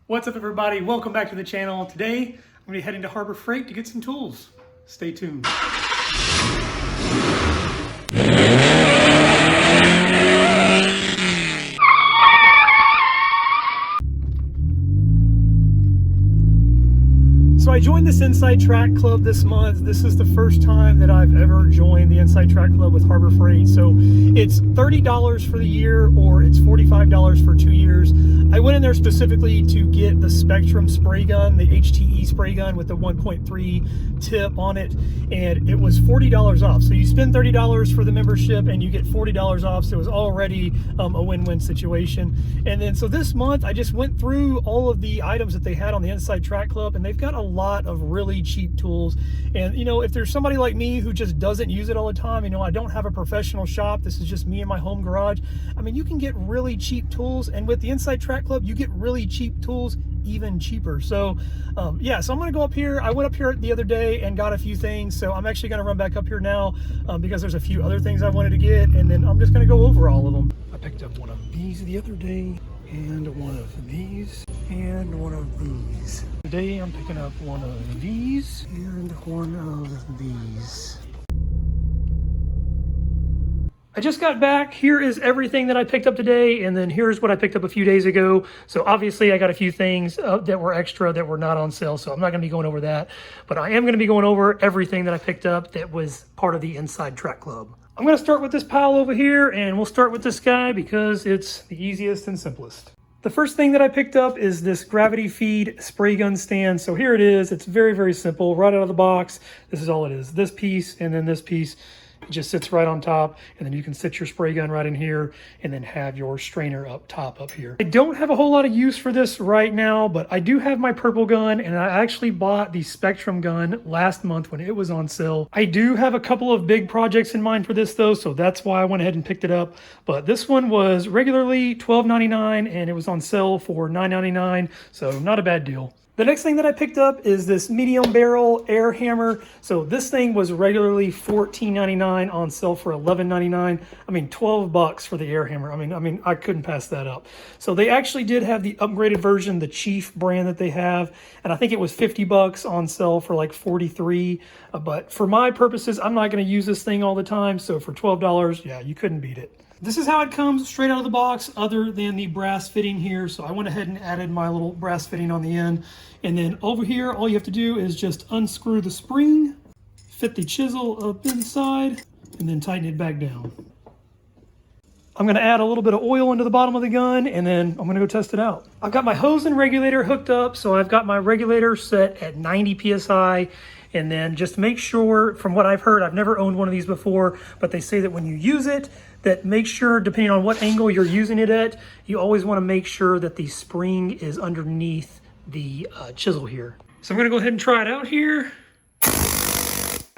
What's up, everybody? Welcome back to the channel. Today, I'm going to be heading to Harbor Freight to get some tools. Stay tuned. So I joined this Inside Track Club this month. This is the first time that I've ever joined the Inside Track Club with Harbor Freight. So it's $30 for the year, or it's $45 for 2 years. I went in there specifically to get the Spectrum spray gun, the HTE spray gun with the 1.3 tip on it, and it was $40 off. So you spend $30 for the membership and you get $40 off. So it was already a win-win situation. And then so this month I just went through all of the items that they had on the Inside Track Club, and they've got a lot of really cheap tools. And you know, if there's somebody like me who just doesn't use it all the time, you know, I don't have a professional shop, this is just me in my home garage, I mean, you can get really cheap tools, and with the Inside Track Club you get really cheap tools even cheaper. So yeah, so I'm gonna go up here. I went up here the other day and got a few things, so I'm actually gonna run back up here now because there's a few other things I wanted to get, and then I'm just gonna go over all of them. I picked up one of these the other day, and one of these, and one of these. Today I'm picking up one of these and one of these. I just got back. Here is everything that I picked up today, and then here's what I picked up a few days ago. So obviously I got a few things that were extra that were not on sale, so I'm not going to be going over that, but I am going to be going over everything that I picked up that was part of the Inside Track Club. I'm going to start with this pile over here, and we'll start with this guy because it's the easiest and simplest. The first thing that I picked up is this gravity feed spray gun stand. So here it is. It's very, very simple. Right out of the box, this is all it is. This piece and then this piece. It just sits right on top, and then you can sit your spray gun right in here and then have your strainer up top up here. I don't have a whole lot of use for this right now, but I do have my purple gun, and I actually bought the Spectrum gun last month when it was on sale. I do have a couple of big projects in mind for this though, so that's why I went ahead and picked it up. But this one was regularly $12.99 and it was on sale for $9.99, so not a bad deal. The next thing that I picked up is this medium barrel air hammer. So this thing was regularly $14.99 on sale for $11.99. I mean, 12 bucks for the air hammer. I mean, I couldn't pass that up. So they actually did have the upgraded version, the Chief brand that they have, and I think it was 50 bucks on sale for like 43. But for my purposes, I'm not going to use this thing all the time. So for $12, yeah, you couldn't beat it. This is how it comes straight out of the box, other than the brass fitting here. So I went ahead and added my little brass fitting on the end. And then over here, all you have to do is just unscrew the spring, fit the chisel up inside, and then tighten it back down. I'm gonna add a little bit of oil into the bottom of the gun, and then I'm gonna go test it out. I've got my hose and regulator hooked up. So I've got my regulator set at 90 PSI. And then just make sure, from what I've heard, I've never owned one of these before, but they say that when you use it, that make sure, depending on what angle you're using it at, you always want to make sure that the spring is underneath the chisel here. So I'm going to go ahead and try it out here.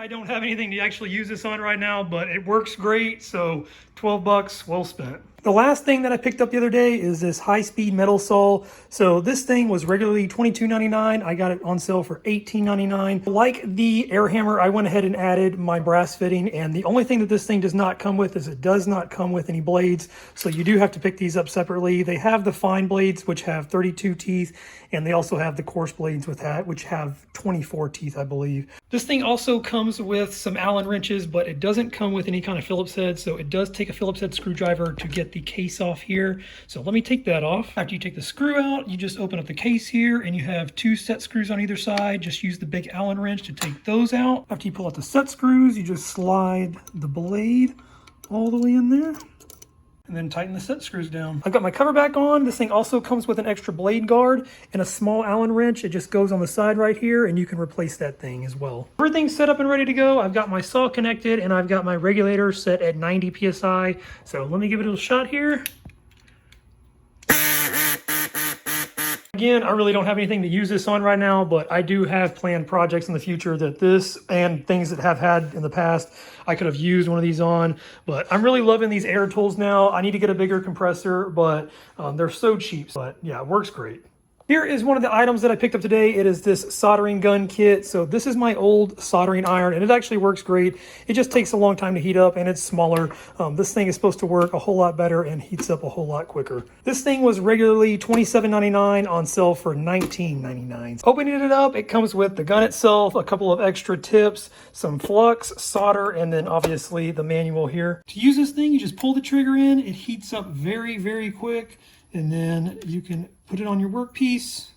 I don't have anything to actually use this on right now, but it works great, so 12 bucks, well spent. The last thing that I picked up the other day is this high-speed metal saw. So this thing was regularly $22.99. I got it on sale for $18.99. Like the air hammer, I went ahead and added my brass fitting, and the only thing that this thing does not come with is it does not come with any blades. So you do have to pick these up separately. They have the fine blades, which have 32 teeth, and they also have the coarse blades with that, which have 24 teeth, I believe. This thing also comes with some Allen wrenches, but it doesn't come with any kind of Phillips head, so it does take a Phillips head screwdriver to get the case off here. So let me take that off. After you take the screw out, you just open up the case here, and you have 2 set screws on either side. Just use the big Allen wrench to take those out. After you pull out the set screws, you just slide the blade all the way in there, and then tighten the set screws down. I've got my cover back on. This thing also comes with an extra blade guard and a small Allen wrench. It just goes on the side right here, and you can replace that thing as well. Everything's set up and ready to go. I've got my saw connected, and I've got my regulator set at 90 PSI. So let me give it a little shot here. Again, I really don't have anything to use this on right now, but I do have planned projects in the future that this and things that have had in the past, I could have used one of these on. But I'm really loving these air tools now. I need to get a bigger compressor, but they're so cheap. But yeah, it works great. Here is one of the items that I picked up today. It is this soldering gun kit. So this is my old soldering iron, and it actually works great. It just takes a long time to heat up, and it's smaller. This thing is supposed to work a whole lot better and heats up a whole lot quicker. This thing was regularly $27.99, on sale for $19.99. Opening it up, it comes with the gun itself, a couple of extra tips, some flux, solder, and then obviously the manual here. To use this thing, you just pull the trigger in. It heats up very, very quick, and then you can put it on your workpiece.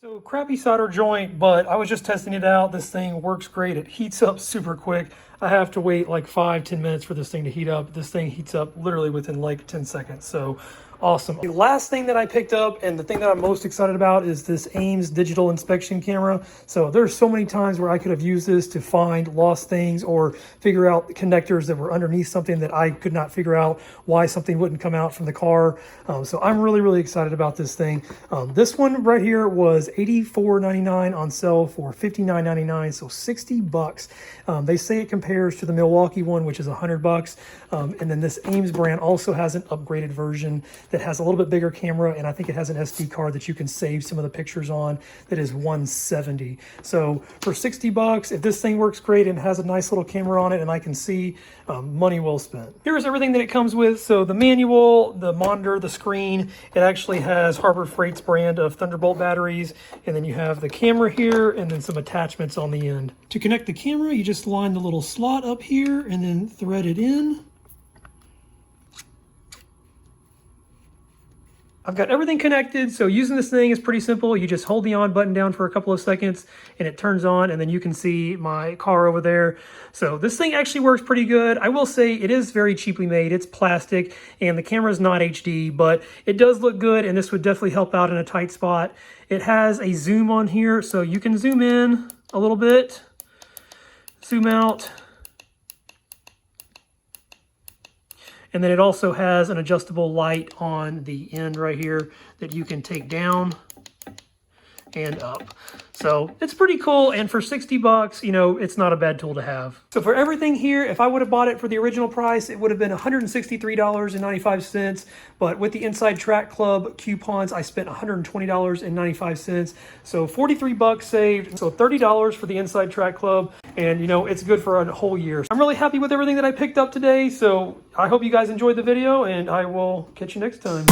So crappy solder joint, but I was just testing it out. This thing works great. It heats up super quick. I have to wait like 5-10 minutes for this thing to heat up. This thing heats up literally within like 10 seconds. So awesome. The last thing that I picked up, and the thing that I'm most excited about, is this Ames digital inspection camera. So there's so many times where I could have used this to find lost things or figure out connectors that were underneath something that I could not figure out why something wouldn't come out from the car. So I'm really, really excited about this thing. This one right here was $84.99, on sale for $59.99, so 60 bucks. They say it compares to the Milwaukee one, which is 100 bucks. And then this Ames brand also has an upgraded version that has a little bit bigger camera, and I think it has an SD card that you can save some of the pictures on, that is 170. So for 60 bucks, if this thing works great and has a nice little camera on it and I can see, money well spent. Here's everything that it comes with. So the manual, the monitor, the screen, it actually has Harbor Freight's brand of Thunderbolt batteries, and then you have the camera here and then some attachments on the end. To connect the camera, you just line the little slot up here and then thread it in. I've got everything connected, so using this thing is pretty simple. You just hold the on button down for a couple of seconds and it turns on, and then you can see my car over there. So this thing actually works pretty good. I will say it is very cheaply made. It's plastic and the camera is not HD, but it does look good, and this would definitely help out in a tight spot. It has a zoom on here, so you can zoom in a little bit, zoom out. And then it also has an adjustable light on the end right here that you can take down and up. So it's pretty cool, and for 60 bucks, you know, it's not a bad tool to have. So for everything here, if I would have bought it for the original price, it would have been $163.95, but with the Inside Track Club coupons, I spent $120.95. So 43 bucks saved, so $30 for the Inside Track Club, and you know, it's good for a whole year. I'm really happy with everything that I picked up today, so I hope you guys enjoyed the video, and I will catch you next time.